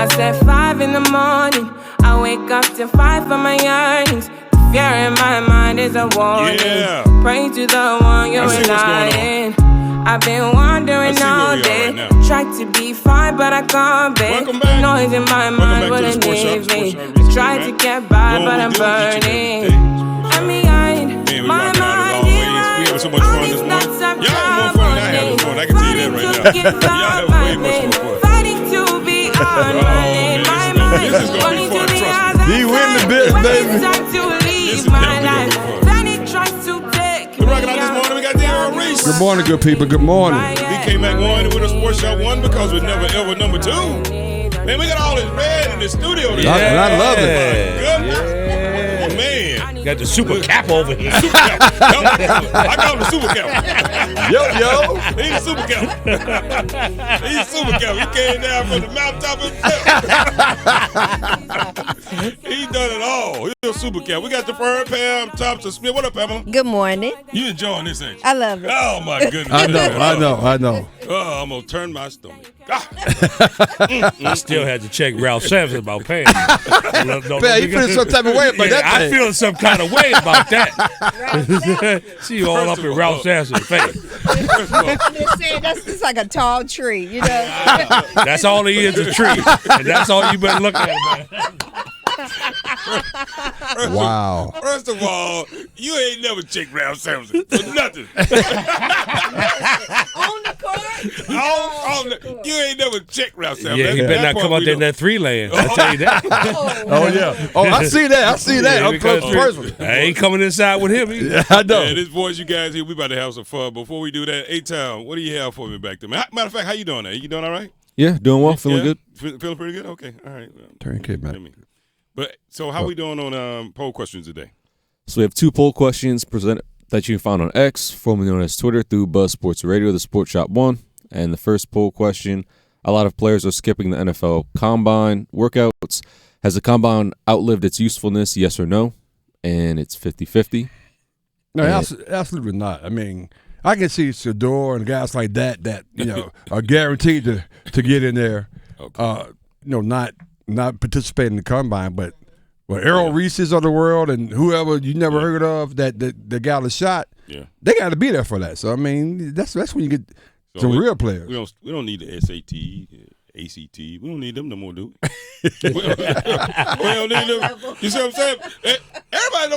Starts at 5 in the morning. I wake up to 5 for my yearnings. The fear in my mind is a warning. Yeah. Pray to the one you're relying. I've been wandering all day. Tried to be fine, but I can't be. The noise in my mind wouldn't leave me. Tried to get by, but I'm burning. I'm behind my mind. We have so much fun this morning. Y'all have more fun than I have this morning. I can tell you that right now. Y'all have way much more fun. Fighting to be on my name. My mind this is gonna be fun, trust me. He win the bit, baby. It's time to leave my life. Then it tries to take me Rocking out this morning, we got Dereck Reese. Good morning, good people. Good morning. Kmac won with a sports shot 1 because we're never ever number 2. Man, we got all this red in the studio today. I love it. My goodness. Oh, man. Got the super cap over here. Super cap. I call him the super cap. Yo. He's a super cap. He's a super cap. He came down from the mountaintop himself. He done it all. He's a super cap. We got the first Pam, Thompson Smith. What up, Pamela? Good morning. You enjoying this, ain't you? I love it. Oh, my goodness. I know. Oh, I'm going to turn my stomach. I still had to check Ralph Sampson about Pam. Man, you feeling some type of way about that I thing. feeling some kind of way about that. She all up in Ralph Sampson's face. I'm just saying, that's like a tall tree, you know. That's all he is, a tree. And that's all you better look at, man. Wow. First of all, you ain't never checked Ralph Sampson for nothing. On the court? You ain't never checked Ralph Sampson. Yeah, he better not come out there in that 3-lane. I tell you that. Oh, yeah. Oh, I see that. I'm close to personal. I ain't coming inside with him either. Yeah, I know. Man, this voice you guys here, we about to have some fun. Before we do that, A-Town, what do you have for me back there? Matter of fact, how you doing there? You doing all right? Yeah, doing well. Feeling good. Feeling pretty good? Okay. All right. Turn Kmac. But so how we doing on poll questions today? So we have 2 poll questions presented that you can find on X, formerly known as Twitter, through Buzz Sports Radio, the Sports Shop 1. And the first poll question, a lot of players are skipping the NFL Combine workouts. Has the Combine outlived its usefulness, yes or no? And it's 50-50. No, absolutely not. I mean, I can see Shador and guys like that are guaranteed to get in there. Okay. Not participate in the Combine, but Errol Reese's of the world and whoever you never heard of that got a shot, they got to be there for that. So I mean, that's when you get some real players. We don't need the SAT, ACT. We don't need them no more, do we? We don't need them. You see what I'm saying? Everybody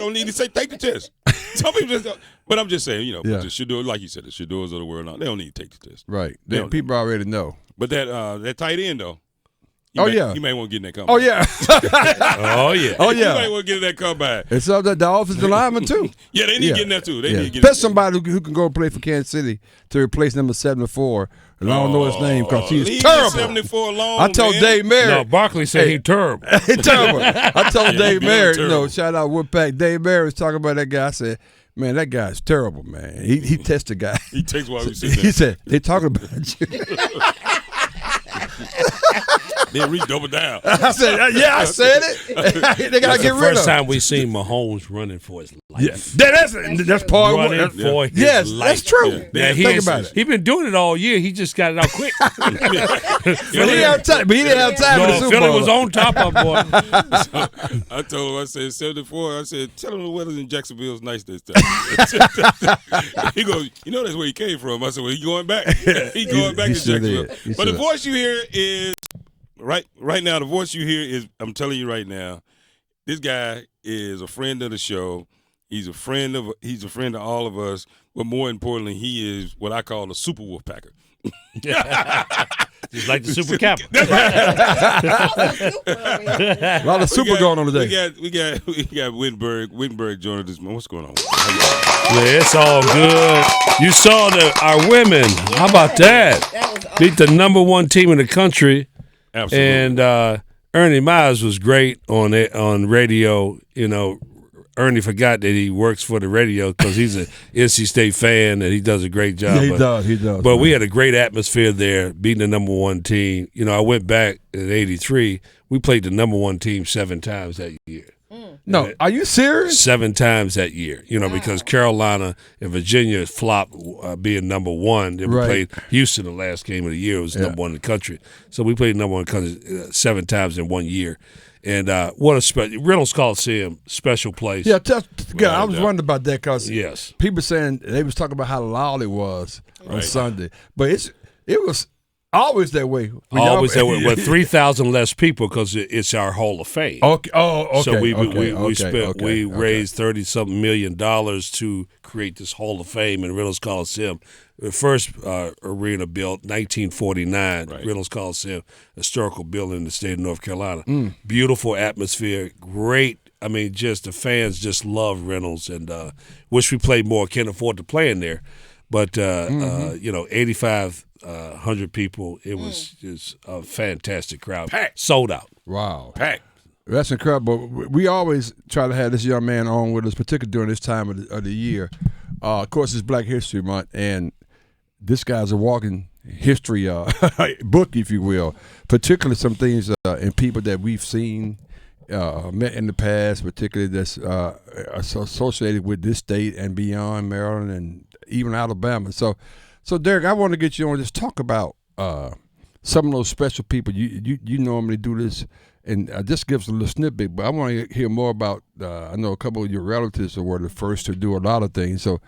don't need to say take the test. Some people just don't. But I'm just saying, but the Shador, like you said, the Shadors of the world, they don't need to take the test. Right. People already know. But that tight end though. You may want to get in that combine. Oh yeah. You might want to get in that combine. It's up to the offensive lineman too. Yeah, they need to get in there too. They need to get Especially somebody who can go play for Kansas City to replace number 74. And I don't know his name because he's terrible. 74 alone, I told Dave Merritt. No, Barkley said he's terrible. He's terrible. I told Dave Merritt, shout out Woodpack. Dave Merritt was talking about that guy. I said, man, that guy's terrible, man. He tests the guy. He takes what we said. He said, they talking about you. Then Reese double down. I said, I said it. They got to get rid of him. First time we seen Mahomes running for his life. That's part of running for his life. That's true. Yeah, think about it. He's been doing it all year. He just got it out quick. But he didn't have time. But he didn't have time in the Super Philly Bowl. was on top of boy. I told him, I said, 74. I said, tell him the weather's in Jacksonville's nice this time. He goes, that's where he came from. I said, well, he going back. He going back to Jacksonville. But the voice you hear is, right now, the voice you hear is, I'm telling you right now, this guy is a friend of the show. He's a friend of all of us. But more importantly, he is what I call a super wolf packer. Just like the super cap. A lot of super going on today. We got Whittenburg joining us this morning. What's going on? Yeah, it's all good. You saw our women. How about that? Beat the number 1 team in the country. Absolutely. And Ernie Miles was great on radio. Ernie forgot that he works for the radio because he's a NC State fan and he does a great job. Yeah, he does. But we had a great atmosphere there, beating the number 1 team. I went back in '83. We played the number 1 team 7 times that year. No, are you serious? 7 times that year, because Carolina and Virginia flopped being number one. Then we played Houston the last game of the year. It was number one in the country. So we played number one in the country 7 times in 1 year. And what a special Reynolds Coliseum, special place. Yeah, I was wondering about that because people saying they was talking about how loud it was on Sunday. But it was always that way. Always that way. With 3,000 less people because it's our Hall of Fame. Okay. Oh, okay. So we raised $30-something million to create this Hall of Fame in Reynolds Coliseum. The first arena built 1949, Reynolds Coliseum, historical building in the state of North Carolina. Beautiful atmosphere, great. I mean, just the fans just love Reynolds and wish we played more. Can't afford to play in there, but 8,500 people. It was just a fantastic crowd. Packed. Sold out. Wow. Packed. That's incredible. We always try to have this young man on with us, particularly during this time of the year. Of course, it's Black History Month, and this guy's a walking history book, if you will, particularly some things and people that we've seen, met in the past, particularly that's associated with this state and beyond, Maryland and even Alabama. So Dereck, I want to get you on just talk about some of those special people. You normally do this, and this gives a little snippet, but I want to hear more about, I know a couple of your relatives were the first to do a lot of things. So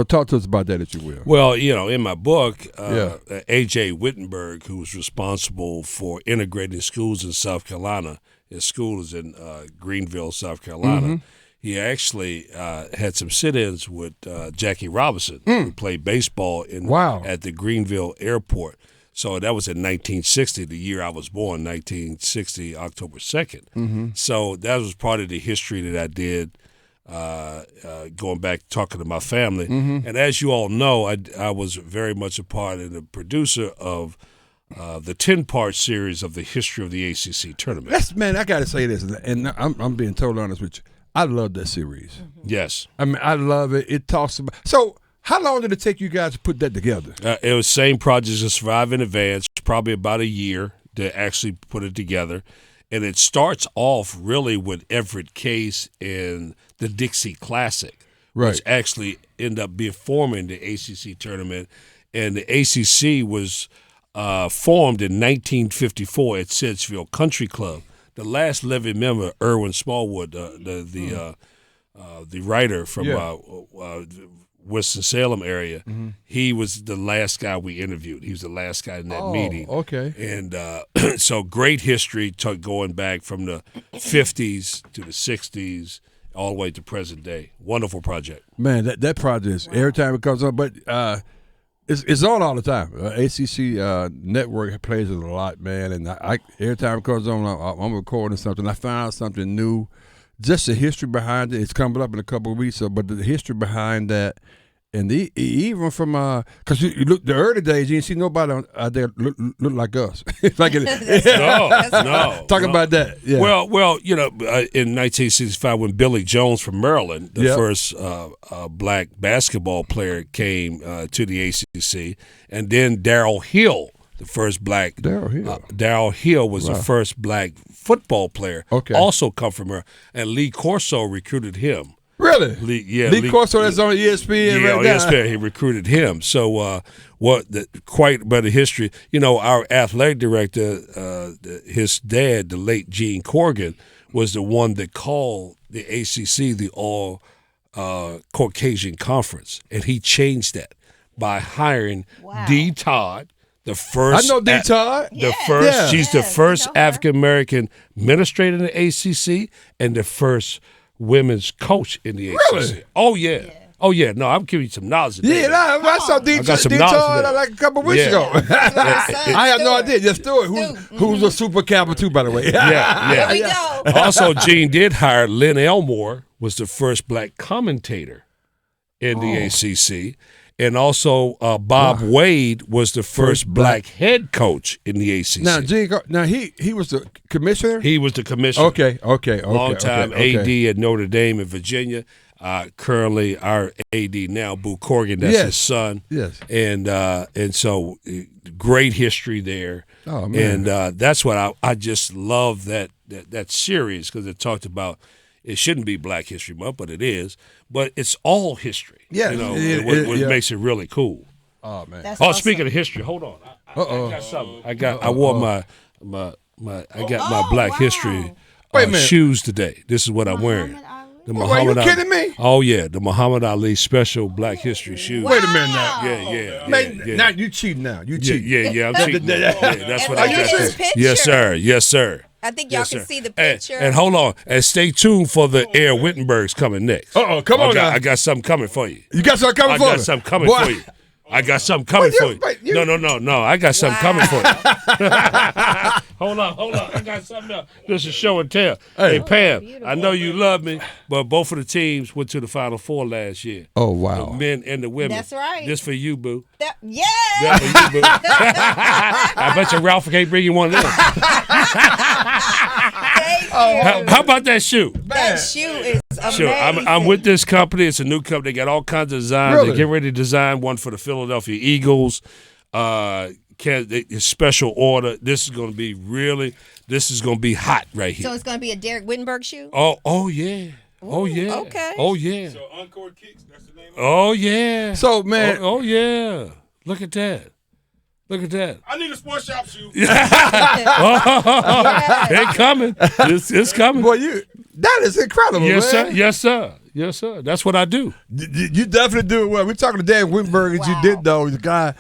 talk to us about that, if you will. Well, in my book, A.J. Whittenberg, who was responsible for integrating schools in South Carolina, his school is in Greenville, South Carolina. He actually had some sit-ins with Jackie Robinson, who played baseball at the Greenville airport. So that was in 1960, the year I was born, 1960, October 2nd. So that was part of the history that I did, going back, talking to my family. And as you all know, I was very much a part of the producer of the 10-part series of the history of the ACC tournament. Man, I got to say this, and I'm being totally honest with you. I love that series. Yes. I mean, I love it. It talks about – so how long did it take you guys to put that together? It was same project as Survive in Advance, probably about a year to actually put it together. And it starts off really with Everett Case and the Dixie Classic, which actually ended up forming the ACC tournament. And the ACC was formed in 1954 at Sedgeville Country Club. The last living member, Irwin Smallwood, the writer from Winston-Salem area, he was the last guy we interviewed. He was the last guy in that meeting. Okay. And so great history going back from the 50s to the 60s all the way to present day. Wonderful project. Man, that project is every time it comes on, but it's on all the time. ACC network plays it a lot, man. And I every time it comes on, I'm recording something. I find out something new. Just the history behind it. It's coming up in a couple of weeks, but the history behind that, and even from because you look the early days, you didn't see nobody out there look like us. Like it, no. Talk about that. Yeah. Well, in 1965, when Billy Jones from Maryland, the first black basketball player, came to the ACC, and then Darrell Hill. The first black Darrell Hill was the first black football player. Also come from her, and Lee Corso recruited him. Really? Lee Corso that's on ESPN. Yeah, on ESPN. He recruited him. So quite about the history. Our athletic director, his dad, the late Gene Corrigan, was the one that called the ACC the All Caucasian Conference, and he changed that by hiring Dee Todd. The first, I know Dee Todd. She's the first African American administrator in the ACC and the first women's coach in the ACC. Really? Oh yeah. No, I'm giving you some knowledge today. I saw Dee Todd like a couple of weeks ago. I have no idea. Just do it. Who's a super Kappa too, by the way? There we go. Also, Gene did hire Lynn Elmore, was the first black commentator in the ACC. And also, Bob Wade was the first black head coach in the ACC. Now, he was the commissioner? He was the commissioner. Okay. Long-time AD at Notre Dame in Virginia. Currently, our AD now, Boo Corrigan, that's his son. Yes. And so, great history there. Oh, man. And that's what I just love that series, because it talked about, It shouldn't be Black History Month, but it is. But it's all history. Yeah, what makes it really cool. Oh man. That's awesome. Speaking of history, hold on. I got something. I wore my Black History shoes today. This is what I'm wearing. The Muhammad Ali. Are you kidding me? Oh yeah, the Muhammad Ali special Black History shoes. Wait a minute now. Yeah. Now you cheating now. You cheating. Yeah, I'm cheating. That's what I got there. Yes, sir. I think y'all can see the picture. And hold on, and stay tuned for the Air Whittenbergs coming next. Come on now. I got something coming for you. You got something coming for me? I got something coming for you. I got something coming for you. No. I got something coming for you. Hold on. I got something else. This is show and tell. Hey, Pam, I know you love me, but both of the teams went to the Final Four last year. Oh, wow. The men and the women. That's right. This for you, boo. Yeah. That's for you, boo. I bet you Ralph can't bring you one of them. How about that shoe? That shoe is amazing. Sure, I'm with this company. It's a new company. They got all kinds of designs. Really? They're getting ready to design one for the Philadelphia Eagles. Special order. This is going to be hot right here. So it's going to be a Dereck Whittenberg shoe? Oh yeah. Oh yeah. Okay. Oh yeah. So Encore Kicks, that's the name of it? Oh yeah. So man. Oh yeah. Look at that. I need a sports shop shoe. It's coming. It's coming. Boy, that is incredible, man. Yes, sir. That's what I do. You definitely do it well. We're talking to Dan Whittenberg, as you did, though. The guy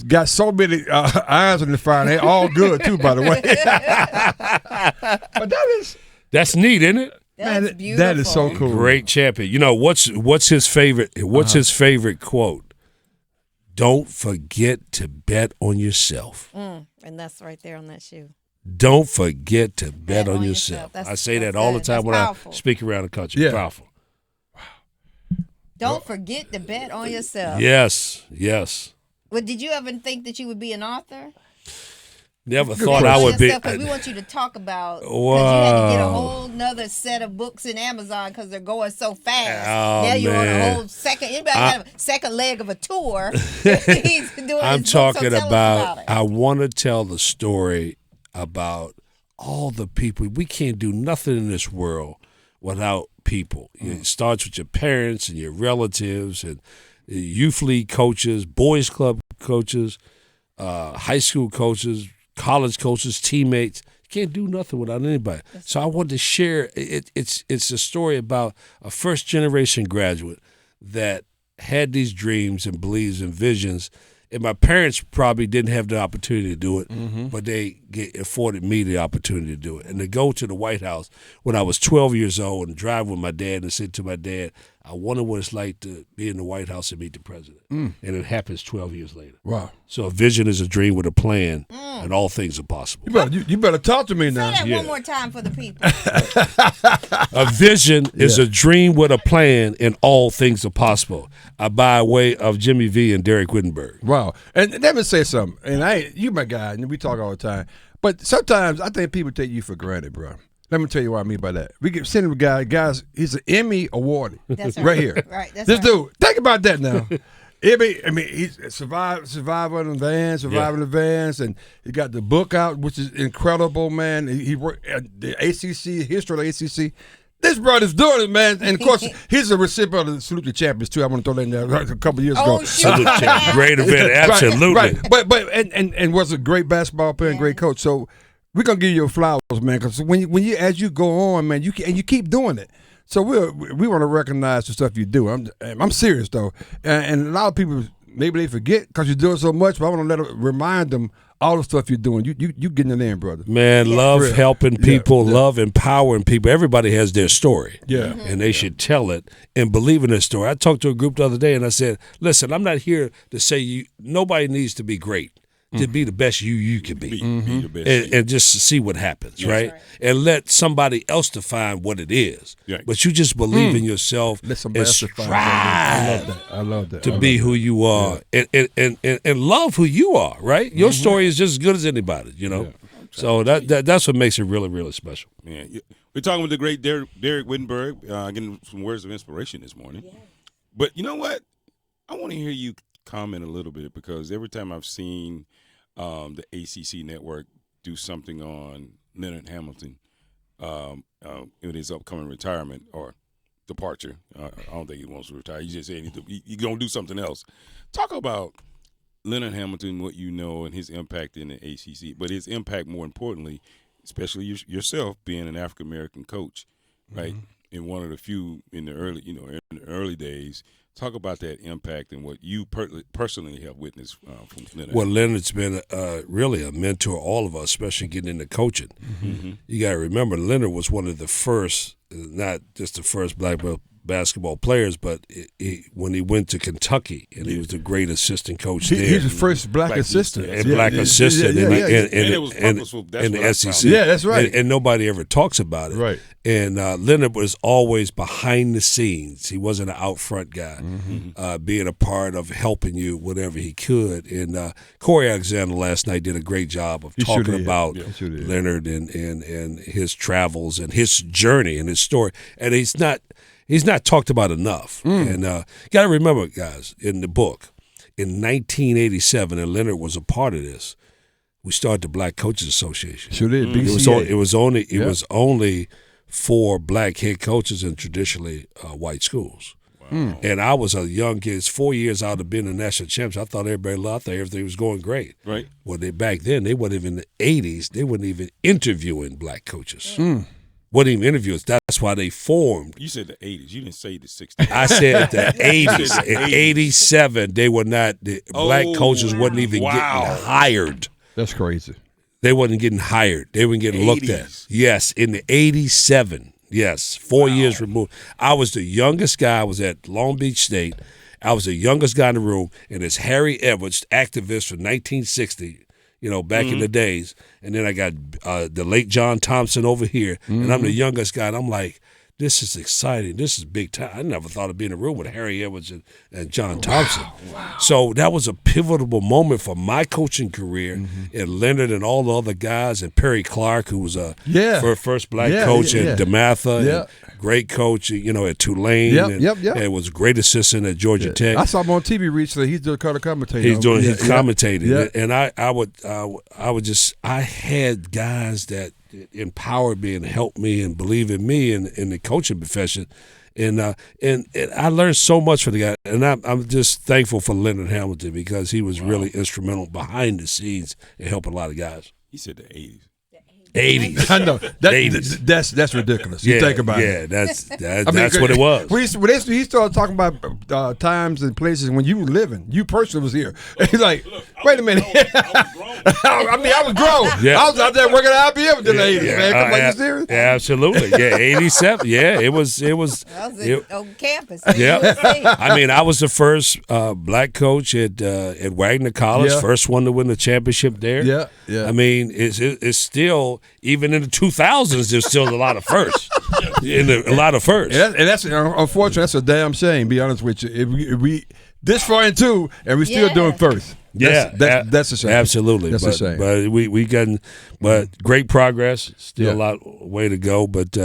got so many irons in the fire, and they're all good, too, by the way. But that's neat, isn't it? That's beautiful. That is so cool. Great champion. You know, what's his favorite? His favorite quote? Don't forget to bet on yourself. And that's right there on that shoe. Don't forget to bet on yourself. I say that all the time when powerful. I speak around the country. Yeah. Powerful. Don't forget to bet on yourself. Yes. Well, did you ever think that you would be an author? Never thought I would be. Because we want you to talk about, because you had to get a whole nother set of books in Amazon because they're going so fast. Now you're on a whole second, anybody have a second leg of a tour. He's doing I'm his book, talking so tell us about it. I want to tell the story about all the people. We can't do nothing in this world without people. It starts with your parents and your relatives and youth league coaches, boys club coaches, high school coaches, college coaches, teammates. You can't do nothing without anybody. So I wanted to share. It's a story about a first generation graduate that had these dreams and beliefs and visions. And my parents probably didn't have the opportunity to do it, but they afforded me the opportunity to do it. And to go to the White House when I was 12 years old and drive with my dad and say to my dad, I wonder what it's like to be in the White House and meet the president. And it happens 12 years later. Wow. So a vision is a dream with a plan, and all things are possible. You better talk to me now. Say that one more time for the people. A vision is a dream with a plan, and all things are possible. By way of Jimmy V and Dereck Whittenberg. Wow. And let me say something. And you my guy, and we talk all the time. But sometimes I think people take you for granted, bro. Let me tell you what I mean by that. We get sending a guys, he's an Emmy awardee. That's right here. Right. That's this right. dude, think about that now. He's survivor in the vans, surviving the vans, and he got the book out, which is incredible, man. He worked at the ACC, history of the ACC. This brother's doing it, man. And, of course, he's a recipient of the Salute the Champions, too. I want to throw that in there a couple of years ago. Salute Champions. Great event, absolutely. Right. But and was a great basketball player and great coach. So we're going to give you your flowers, man, because when you as you go on, man, you keep doing it. So we want to recognize the stuff you do. I'm serious, though. And a lot of people, maybe they forget because you're doing so much, but I want to remind them all the stuff you're doing. You getting it in, brother. Man, love helping people, love empowering people. Everybody has their story. Yeah. And they should tell it and believe in their story. I talked to a group the other day and I said, listen, I'm not here to say nobody needs to be great. To be the best you can be. Be the best. And just see what happens, right? And let somebody else define what it is. Right. But you just believe in yourself and strive I love that. to be who you are and love who you are, right? Your story is just as good as anybody's, you know? Yeah. So that's what makes it really, really special. Man, we're talking with the great Dereck Whittenberg, getting some words of inspiration this morning. Yeah. But you know what? I want to hear you comment a little bit because every time I've seen the ACC network do something on Leonard Hamilton, in his upcoming retirement or departure. I don't think he wants to retire. He just said he's going to do something else. Talk about Leonard Hamilton, what you know, and his impact in the ACC, but his impact more importantly, especially yourself being an African-American coach, right? And one of the few in the early days. Talk about that impact and what you personally have witnessed from Leonard. Well, Leonard's been really a mentor to all of us, especially getting into coaching. You got to remember, Leonard was one of the first, not just the first black basketball players, but when he went to Kentucky, and he was the great assistant coach there. He was the first black assistant. Black assistant in the SEC. Yeah, that's right. And nobody ever talks about it. Right. And Leonard was always behind the scenes. He wasn't an out front guy, being a part of helping you whatever he could. And Corey Alexander last night did a great job of talking about Leonard and his travels and his journey and his story. And he's not talked about enough. And got to remember, guys, in the book, in 1987, and Leonard was a part of this, we started the Black Coaches Association. Sure did. It was only for black head coaches in traditionally white schools. Wow. And I was a young kid. 4 years out of being a national champion. I thought everybody loved there. Everything was going great. Right. Well, back then, they weren't even in the 80s. They weren't even interviewing black coaches. Wasn't even interviews. That's why they formed. You said the 80s. You didn't say the 60s. I said the 80s. In 87, they were not. Black coaches wasn't even getting hired. That's crazy. They wasn't getting hired. They weren't getting looked at. Yes, in the 87. Yes, 4 years removed. I was the youngest guy. I was at Long Beach State. I was the youngest guy in the room, and it's Harry Edwards, activist from 1960. Back in the days. And then I got the late John Thompson over here, and I'm the youngest guy. And I'm like, this is exciting. This is big time. I never thought of being in a room with Harry Edwards and John Thompson. Wow. So that was a pivotal moment for my coaching career. And Leonard and all the other guys, and Perry Clark, who was a first black coach at DeMatha, and great coach, at Tulane, and was a great assistant at Georgia Tech. I saw him on TV recently. He's doing color commentating. He's commentating, and I had guys that empowered me and helped me and believed in me in the coaching profession, and I learned so much from the guy, and I'm just thankful for Leonard Hamilton because he was really instrumental behind the scenes in helping a lot of guys. He said the 80s. 80s. I know. That's ridiculous. You think about it. Yeah, that's what it was. He started talking about times and places when you were living. You personally was here. He's like, wait a minute. I was grown. Yeah. I was out there working at IBM in the 80s, man. Come on, you serious? Yeah, absolutely. Yeah, 87. Yeah, it was. I was on campus. Yeah. I was the first black coach at Wagner College, first one to win the championship there. Yeah. It's still, even in the 2000s, there's still a lot of firsts. A lot of firsts. And that's unfortunately, that's a damn shame, be honest with you. If we this far into, and we're still doing first. That's a shame. Absolutely. That's a shame. But we gotten, great progress. Still a lot way to go, but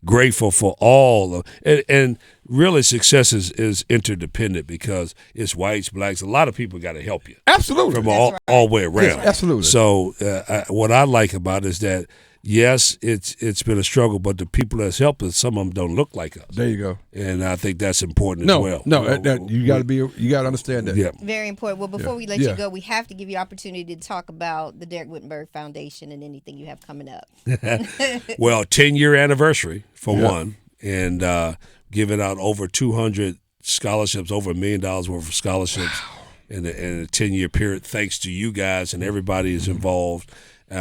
grateful for all and really success is interdependent because it's whites, blacks. A lot of people got to help you. Absolutely. From all the way around. Yes, absolutely. So what I like about it is that, yes, it's been a struggle, but the people that's helped us, some of them don't look like us. There you go. And I think that's important as well. You got to understand that. Yeah. Very important. Well, before we let you go, we have to give you the opportunity to talk about the Dereck Whittenberg Foundation and anything you have coming up. Well, 10-year anniversary for one, and giving out over 200 scholarships, over $1 million worth of scholarships in a 10-year period. Thanks to you guys and everybody is involved.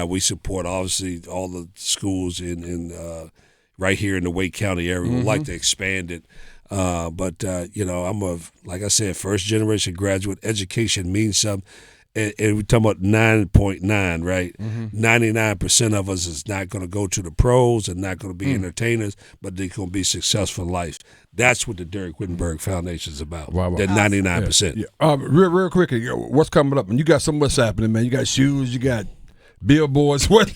We support, obviously, all the schools in right here in the Wake County area. We'd like to expand it. But I'm like I said, first-generation graduate. Education means something. And we're talking about 9.9, right? 99% of us is not going to go to the pros and not going to be entertainers, but they're going to be successful in life. That's what the Dereck Whittenberg Foundation is about. Wow. That 99%. Real quickly, what's coming up? And you got so much happening, man. You got shoes, you got billboards. What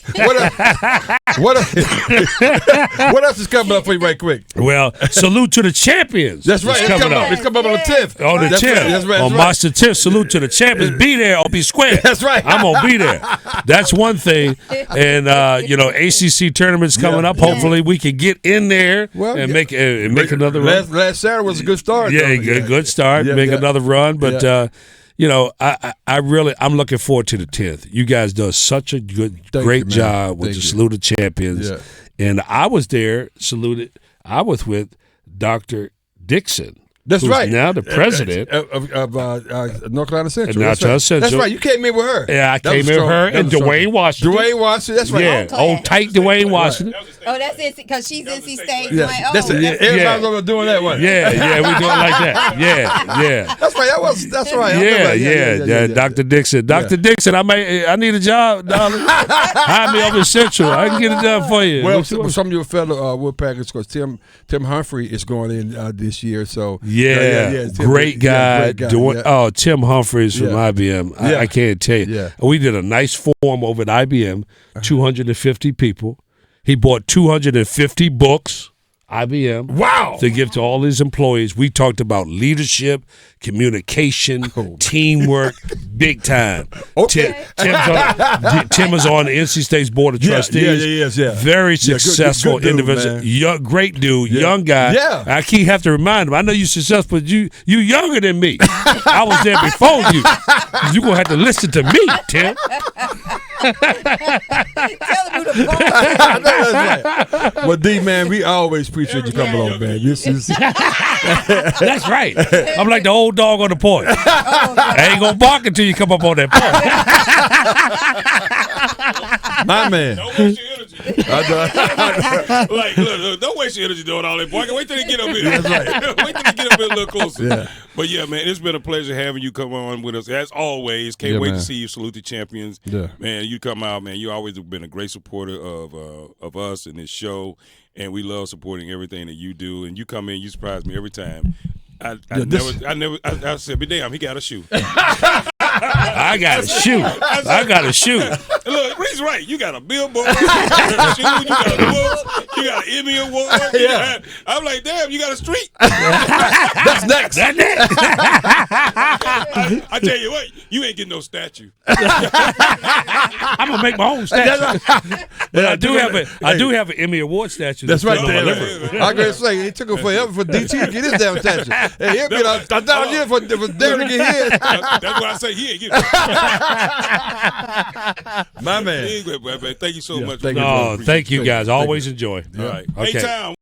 else is coming up for you right quick? Well, salute to the champions. That's right. It's coming up. It's coming up on the 10th. On the 10th. That's right. On March the 10th, salute to the champions. Be there or be square. That's right. I'm going to be there. That's one thing. And, ACC tournaments coming up. Hopefully we can get in there and make another run. Last Saturday was a good start. Yeah, good start. Make another run. But, I'm looking forward to the 10th. You guys do such a great job with the Salute the Champions. Yeah. And I was there, I was with Dr. Dixon. That's right. Now the president of North Carolina Central. That's right. You came in with her. Yeah, I came in with her and Dwayne Washington. Dwayne Washington. That's right. Yeah, old tight Dwayne Washington. Oh, that's it, because she's NC State. Yeah. That's it. Everybody's over doing that one. Yeah, we doing like that. Yeah. That's right. That's right. Yeah. Dr. Dixon. Dr. Dixon, I need a job, darling. Hire me over in Central. I can get it done for you. Well, some of your fellow Woodpackers, because Tim Humphrey is going in this year, so. Yeah. Great guy. Tim Humphreys from IBM. I can't tell you. Yeah. We did a nice forum over at IBM, 250 people. He bought 250 books, IBM. Wow. To give to all his employees. We talked about leadership, communication, teamwork, big time. Okay. Tim is on the NC State's Board of Trustees. Yeah. Very successful good dude, individual. Great dude, young guy. Yeah. I have to remind him, I know you're successful, but you younger than me. I was there before you. You're going to have to listen to me, Tim. Tell him who the boss. That's right. Well, D, man, we always appreciate you coming on, man. This is That's right. I'm like the old dog on the porch. I ain't gonna bark until you come up on that porch. my man. Don't waste your energy. Look, don't waste your energy doing all that barking. Wait till they get up here. That's right. Wait till they get up here a little closer. Yeah. But yeah, man, it's been a pleasure having you come on with us as always. Can't wait to see you. Salute the champions. Yeah. Man, you come out, man. You always have been a great supporter of us and this show, and we love supporting everything that you do. And you come in, you surprise me every time. I said, be damn, he got a shoe. I got a shoe. Look, Reese right. You got a billboard, you got a shoe, you got a book, you got an Emmy Award. Yeah. I'm like, damn, you got a street. That's next. I tell you what, you ain't getting no statue. I'm gonna make my own statue. But I do have an Emmy Award statue. That's right. Yeah. I gotta say, it took him forever for DT to get his damn statue. Hey, he'll be like $1,000 for Dereck to get his. That's what I say. He ain't getting my man. Thank you so much. Thank you guys. Always enjoy. All right. Okay. Hey, Tom.